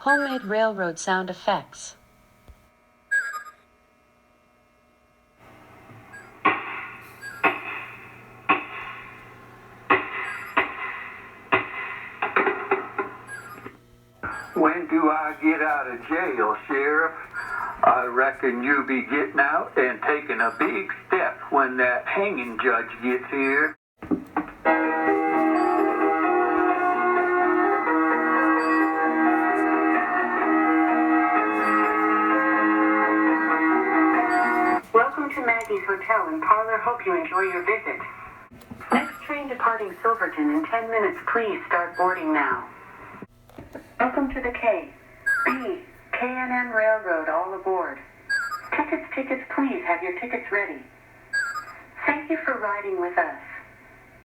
Homemade railroad sound effects. When do I get out of jail, Sheriff? I reckon you be getting out and taking a big step when that hanging judge gets here. Welcome to Maggie's Hotel and Parlor. Hope you enjoy your visit. Next train departing Silverton in 10 minutes. Please start boarding now. Welcome to the K&N Railroad. All aboard. Tickets, please have your tickets ready. Thank you for riding with us.